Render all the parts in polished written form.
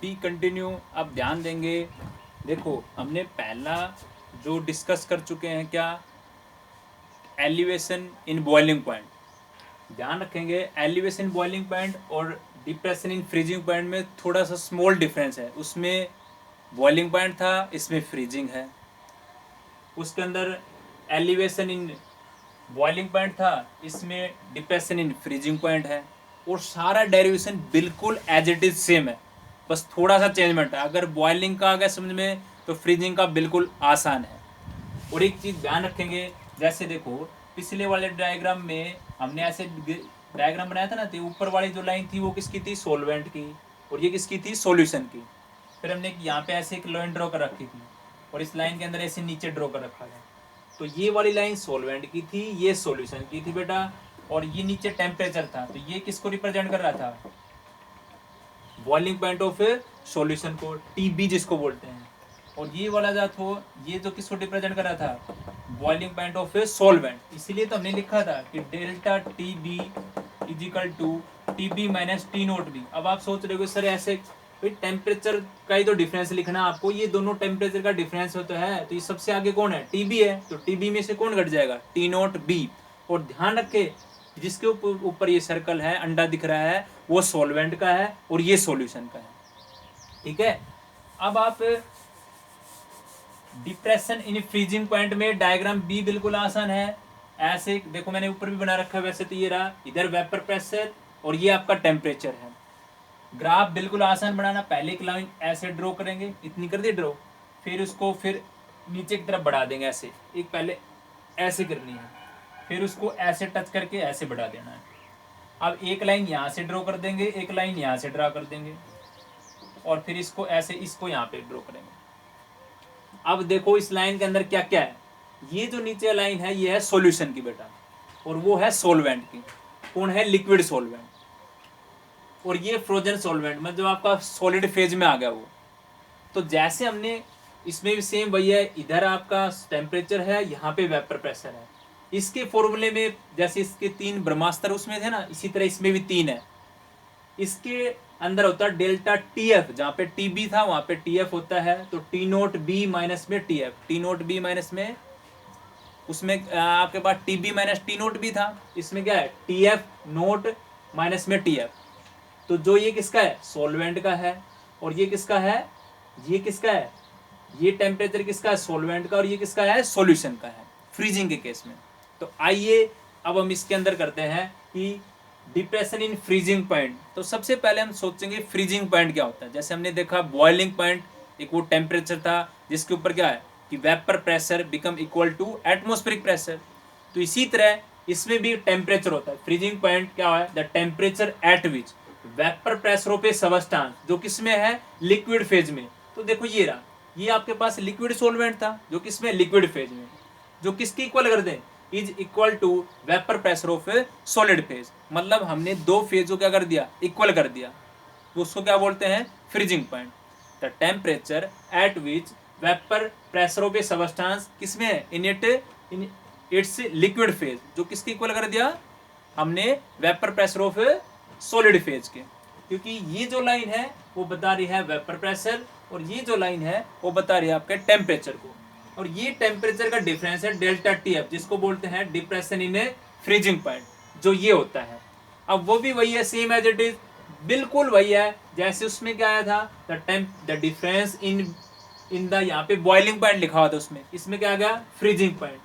B continue. अब ध्यान देंगे, देखो हमने पहला जो डिस्कस कर चुके हैं क्या, एलिवेशन इन बॉइलिंग पॉइंट। ध्यान रखेंगे एलिवेशन इन बॉइलिंग पॉइंट और डिप्रेशन इन फ्रीजिंग पॉइंट में थोड़ा सा स्मॉल डिफरेंस है। उसमें बॉइलिंग पॉइंट था, इसमें फ्रीजिंग है। उसके अंदर एलिवेशन इन बॉइलिंग पॉइंट था, इसमें डिप्रेशन इन फ्रीजिंग पॉइंट है। और सारा डेरिवेशन बिल्कुल एज इट इज सेम है, बस थोड़ा सा चेंजमेंट है। अगर बॉइलिंग का आ गया समझ में तो फ्रीजिंग का बिल्कुल आसान है। और एक चीज़ ध्यान रखेंगे, जैसे देखो पिछले वाले डायग्राम में हमने ऐसे डायग्राम बनाया था ना, तो ऊपर वाली जो लाइन थी वो किसकी थी, सॉल्वेंट की, और ये किसकी थी, सॉल्यूशन की। फिर हमने यहाँ पे ऐसे एक लाइन ड्रॉ कर रखी थी और इस लाइन के अंदर ऐसे नीचे ड्रॉ कर रखा है। तो ये वाली लाइन सॉल्वेंट की थी, ये सॉल्यूशन की थी बेटा, और ये नीचे टेम्परेचर था। तो ये किसको रिप्रेजेंट कर रहा था, बॉइलिंग पॉइंट ऑफ सॉल्यूशन को, टीबी जिसको बोलते हैं। और ये वाला जो था, ये जो किसको रिप्रेजेंट कर रहा था, बॉइलिंग पॉइंट ऑफ सॉल्वेंट। इसीलिए तो हमने लिखा था कि delta T B is equal to T B minus T naught B. अब आप सोच रहे हो सर ऐसे, भाई टेम्परेचर का ही तो डिफरेंस लिखना है आपको, ये दोनों टेम्परेचर का डिफरेंस होता है, तो ये सबसे आगे कौन है, टीबी है, तो टीबी में से कौन घट जाएगा, टी नोट बी। और ध्यान रखे जिसके ऊपर ये सर्कल है, अंडा दिख रहा है, वो सॉल्वेंट का है और ये सॉल्यूशन का है। ठीक है। अब आप डिप्रेशन इन फ्रीजिंग पॉइंट में डायग्राम बी बिल्कुल आसान है। ऐसे देखो मैंने ऊपर भी बना रखा है, वैसे तो ये रहा, इधर वेपर प्रेशर और ये आपका टेम्परेचर है। ग्राफ बिल्कुल आसान बनाना, पहले एक लाइन ऐसे ड्रॉ करेंगे, इतनी कर दी ड्रॉ, फिर उसको फिर नीचे की तरफ बढ़ा देंगे ऐसे, एक पहले ऐसे करनी है, फिर उसको ऐसे टच करके ऐसे बढ़ा देना है। अब एक लाइन यहाँ से ड्रॉ कर देंगे, एक लाइन यहाँ से ड्रा कर देंगे, और फिर इसको ऐसे, इसको यहाँ पे ड्रॉ करेंगे। अब देखो इस लाइन के अंदर क्या क्या है, ये जो नीचे लाइन है ये है सॉल्यूशन की बेटा, और वो है सॉल्वेंट की। कौन है, लिक्विड सॉल्वेंट, और ये फ्रोजन सॉल्वेंट मतलब आपका सॉलिड फेज में आ गया वो। तो जैसे हमने इसमें भी सेम वही है, इधर आपका टेम्परेचर है, यहाँ पे वेपर प्रेशर है। इसके फॉर्मूले में जैसे इसके 3 ब्रह्मास्त्र उसमें थे ना, इसी तरह इसमें भी 3 है। इसके अंदर होता है डेल्टा टी एफ, जहाँ पे टी बी था वहाँ पे टी एफ होता है, तो टी नोट बी माइनस में T F, T naught B minus में, उसमें आपके पास T B minus T naught भी था, इसमें क्या है, टी एफ नोट माइनस में टी एफ। तो जो ये किसका है, सॉल्वेंट का है, और ये किसका है, ये किसका है, ये टेम्परेचर किसका है, सॉल्वेंट का, और ये किसका है, सॉल्यूशन का है, फ्रीजिंग के केस में। तो आइए अब हम इसके अंदर करते हैं कि डिप्रेशन इन फ्रीजिंग पॉइंट। तो सबसे पहले हम सोचेंगे फ्रीजिंग पॉइंट क्या होता है। जैसे हमने देखा बॉइलिंग पॉइंट एक वो टेम्परेचर था जिसके ऊपर क्या है कि vapour pressure become equal to atmospheric pressure. तो इसी तरह इसमें भी टेम्परेचर होता है। फ्रीजिंग पॉइंट क्या है, the temperature at which vapour pressure of A substance, जो किसमें है, लिक्विड फेज में। तो देखो ये रहा, ये आपके पास लिक्विड सॉल्वेंट था जो किसमें, लिक्विड फेज में, जो किसके इक्वल कर दें, is equal to vapour pressure of solid phase. मतलब हमने दो फेज को क्या कर दिया, इक्वल कर दिया, तो उसको क्या बोलते हैं, freezing point. The temperature at which vapour pressure of A substance किसमें है, इन इट्स लिक्विड फेज, जो किसके इक्वल कर दिया हमने, vapour pressure of solid phase के। क्योंकि ये जो लाइन है वो बता रही है वेपर प्रेशर, और ये जो लाइन है वो बता रही है आपके टेम्परेचर को। और ये टेम्परेचर का डिफरेंस है डेल्टा टी एफ, जिसको बोलते हैं depression in A freezing point, जो ये होता है। अब वो भी वही है, सेम एज इट इज, बिल्कुल वही है जैसे उसमें क्या आया था, द डिफरेंस इन द, यहाँ पे बॉइलिंग पॉइंट लिखा हुआ था उसमें, इसमें क्या आ गया, फ्रीजिंग पॉइंट।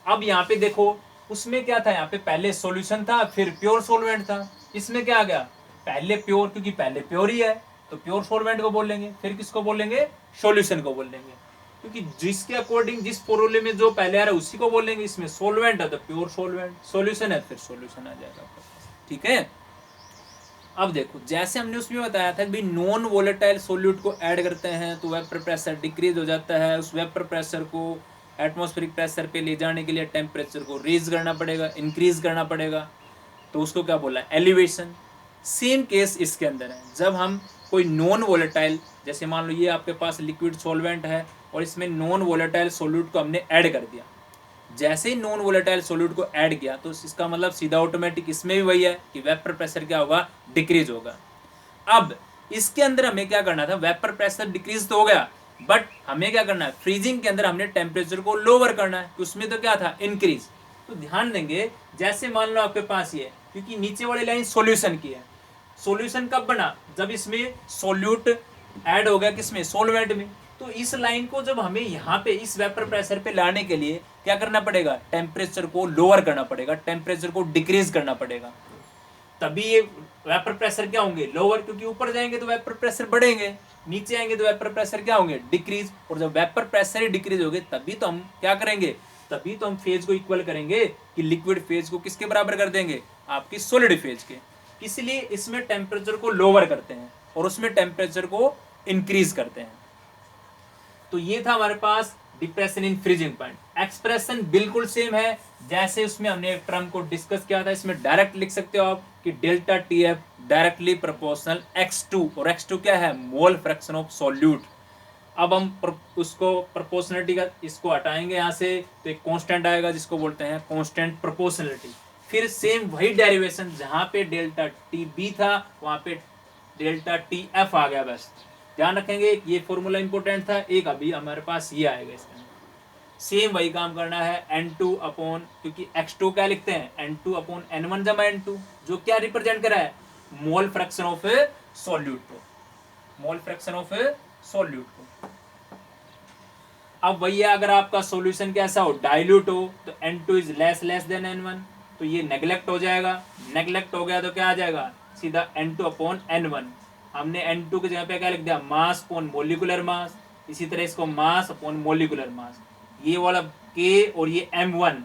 अब यहाँ पे देखो उसमें क्या था, यहाँ पे पहले सॉल्यूशन था फिर प्योर सॉल्वेंट था, इसमें क्या आ गया, पहले प्योर, क्योंकि पहले प्योर ही है तो प्योर सॉल्वेंट को बोलेंगे, फिर किसको बोलेंगे, सॉल्यूशन को बोलेंगे, क्योंकि जिसके अकॉर्डिंग जिस फॉर्मूले में जो पहले आ रहा है उसी को बोलेंगे। इसमें सॉल्वेंट है तो प्योर सॉल्वेंट, सॉल्यूशन है फिर सॉल्यूशन आ जाएगा। ठीक है। अब देखो जैसे हमने उसमें बताया था कि नॉन वोलेटाइल सोल्यूट को ऐड करते हैं तो वेपर प्रेशर डिक्रीज हो जाता है। उस वेपर प्रेशर को एटमॉस्फेरिक प्रेशर पे ले जाने के लिए टेम्परेचर को रेज करना पड़ेगा, इंक्रीज करना पड़ेगा, तो उसको क्या बोला, एलिवेशन। सेम केस इसके अंदर है, जब हम कोई नॉन वोलेटाइल, जैसे मान लो ये आपके पास लिक्विड सॉल्वेंट है और इसमें नॉन वोलेटाइल सोल्यूट को हमने ऐड कर दिया, जैसे ही नॉन वोलेटाइल सोल्यूट को ऐड किया तो इसका मतलब सीधा ऑटोमेटिक इसमें भी वही है कि वेपर प्रेशर क्या होगा, डिक्रीज होगा। अब इसके अंदर हमें क्या करना था, वेपर प्रेशर डिक्रीज तो हो गया, बट हमें क्या करना है, फ्रीजिंग के अंदर हमने टेम्परेचर को लोअर करना है, उसमें तो क्या था, इंक्रीज। तो ध्यान देंगे, जैसे मान लो आपके पास ये, क्योंकि नीचे वाली लाइन सॉल्यूशन की है, सॉल्यूशन कब बना, जब इसमें सोल्यूट ऐड हो गया, किसमें, सॉल्वेंट में। तो इस लाइन को जब हमें यहाँ पे इस वेपर प्रेशर पे लाने के लिए क्या करना पड़ेगा, टेम्परेचर को लोअर करना पड़ेगा, टेम्परेचर को डिक्रीज करना पड़ेगा, तभी ये वेपर प्रेशर क्या होंगे, लोअर, क्योंकि ऊपर जाएंगे तो वेपर प्रेशर बढ़ेंगे, नीचे आएंगे तो वेपर प्रेशर क्या होंगे, डिक्रीज। और जब वेपर प्रेशर ही डिक्रीज होगे तभी तो हम क्या करेंगे, तभी तो हम फेज को इक्वल करेंगे कि लिक्विड फेज को किसके बराबर कर देंगे, आपकी सॉलिड फेज के। इसलिए इसमें टेम्परेचर को लोअर करते हैं और उसमें टेम्परेचर को इंक्रीज करते हैं। तो ये था हमारे पास depression in freezing point. Expression बिल्कुल सेम है जैसे उसमें हमने एक टर्म को डिस्कस किया था, इसमें डायरेक्ट लिख सकते हो आप कि delta T F directly proportional x2, और x2 क्या है, मोल फ्रैक्शन ऑफ सॉल्यूट। अब हम उसको प्रोपोर्शनलिटी का इसको हटाएंगे यहाँ से, तो एक कांस्टेंट आएगा जिसको बोलते हैं कांस्टेंट प्रोपोर्शनलिटी। फिर सेम वही डेरिवेशन, जहां पे डेल्टा टी बी था वहां पे डेल्टा टी एफ आ गया। बस ध्यान रखेंगे, ये फॉर्मूला इंपॉर्टेंट था, एक अभी हमारे पास ये आएगा, इसके सेम वही काम करना है, N2 अपॉन, क्योंकि x2 क्या लिखते हैं, N2 अपॉन N1 जमा N2, जो क्या रिप्रेजेंट कर रहा है, मोल फ्रैक्शन ऑफ सॉल्यूट को, मोल फ्रैक्शन ऑफ सॉल्यूट को। अब वही है, अगर आपका सॉल्यूशन कैसा हो, डाइल्यूट हो, तो N2 is less than N1, तो ये नेग्लेक्ट हो जाएगा, नेग्लेक्ट हो गया तो क्या आ जाएगा, सीधा N2 अपॉन N1। हमने N2 की जगह पे क्या लिख दिया, मास अपॉन मोलिकुलर मास, इसी तरह इसको मास अपॉन मोलिकुलर मास। ये वाला K और ये M1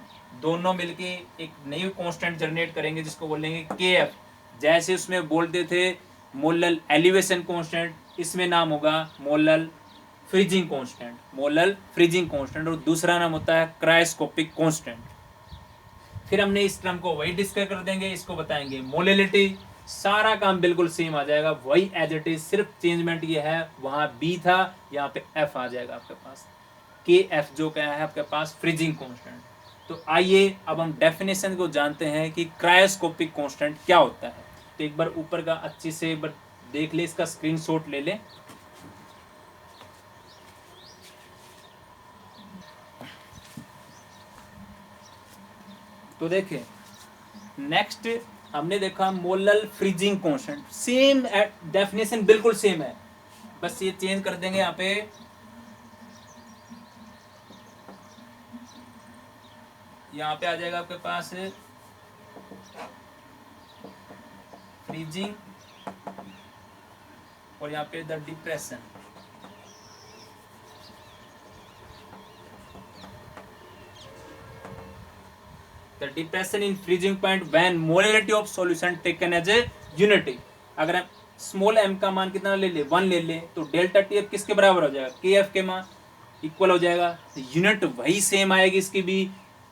दोनों मिलके एक नई कांस्टेंट जनरेट करेंगे जिसको बोलेंगे KF। जैसे उसमें बोलते थे मोलल एलिवेशन कांस्टेंट, इसमें नाम होगा molal freezing constant, molal freezing constant, और दूसरा नाम होता है क्रायोस्कोपिक कांस्टेंट। फिर हमने इस टर्म को वही डिस्कस कर देंगे, इसको बताएंगे मोलिलिटी। सारा काम बिल्कुल सेम आ जाएगा, वही एज इट इज, सिर्फ चेंजमेंट ये है, वहां B था, यहाँ पे F आ जाएगा आपके पास, KF जो क्या है आपके पास, फ्रीजिंग कांस्टेंट। तो आइए अब हम डेफिनेशन को जानते हैं कि क्रायोस्कोपिक कांस्टेंट क्या होता है। तो एक बार ऊपर का अच्छे से एक बार देख ले, इसका स्क्रीनशॉट ले ले। तो देखिए, नेक्स्ट हमने देखा molal freezing constant, same definition बिल्कुल सेम है, बस ये चेंज कर देंगे यहाँ पे, यहाँ पे आ जाएगा आपके पास फ्रीजिंग और यहाँ पे the depression. The depression in freezing point when molarity of solution taken as a unity। अगर हम स्मॉल m का मान कितना ले ले, 1 ले ले, तो डेल्टा टी एफ किसके बराबर हो जाएगा, KF के मान इक्वल हो जाएगा। यूनिट वही सेम आएगी इसकी भी,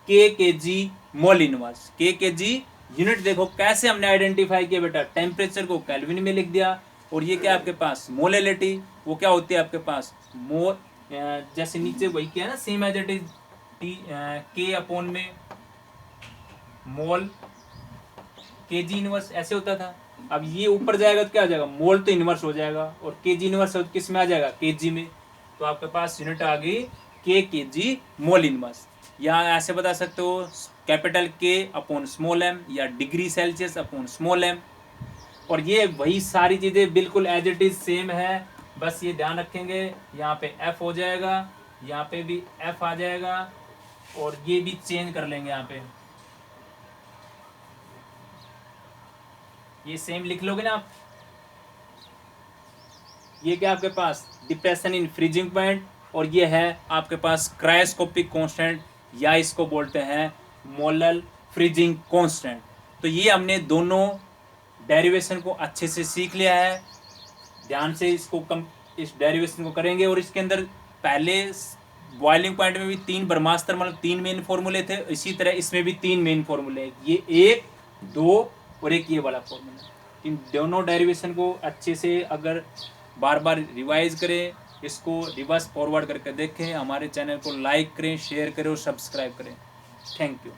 kg mole inverse, kg unit. देखो कैसे हमने आइडेंटिफाई किया बेटा, टेम्परेचर को केल्विन में लिख दिया, और ये क्या आपके पास मोलैलिटी, वो क्या होती है आपके पास मोल, जैसे नीचे वही किया ना, same as it is, K upon में मोल kg इनवर्स ऐसे होता था। अब ये ऊपर जाएगा तो क्या आ जाएगा, मोल तो इनवर्स हो जाएगा, और kg इनवर्स किस में आ जाएगा, kg में। तो आपके पास यूनिट आ गई kg मोल इनवर्स। या ऐसे बता सकते हो capital K upon small m, या degree Celsius upon small m। और ये वही सारी चीज़ें बिल्कुल एज इट इज सेम है, बस ये ध्यान रखेंगे, यहाँ पे F हो जाएगा, यहाँ पे भी F आ जाएगा, और ये भी चेंज कर लेंगे यहाँ पे, ये सेम लिख लोगे ना आप। ये क्या आपके पास डिप्रेशन इन फ्रीजिंग पॉइंट, और ये है आपके पास क्रायोस्कोपिक कांस्टेंट, या इसको बोलते हैं मोलल फ्रीजिंग कांस्टेंट। तो ये हमने दोनों डेरिवेशन को अच्छे से सीख लिया है, ध्यान से इसको इस डेरिवेशन को करेंगे। और इसके अंदर पहले बॉइलिंग पॉइंट में भी 3 ब्रह्मास्त्र मतलब 3 मेन फॉर्मूले थे, इसी तरह इसमें भी 3 मेन फॉर्मूले, ये 1, 2 और एक ये वाला फॉर्मूला। इन दोनों डेरिवेशन को अच्छे से अगर बार बार रिवाइज करें, इसको रिवर्स फॉरवर्ड करके देखें, हमारे चैनल को लाइक करें, शेयर करें और सब्सक्राइब करें। Thank you.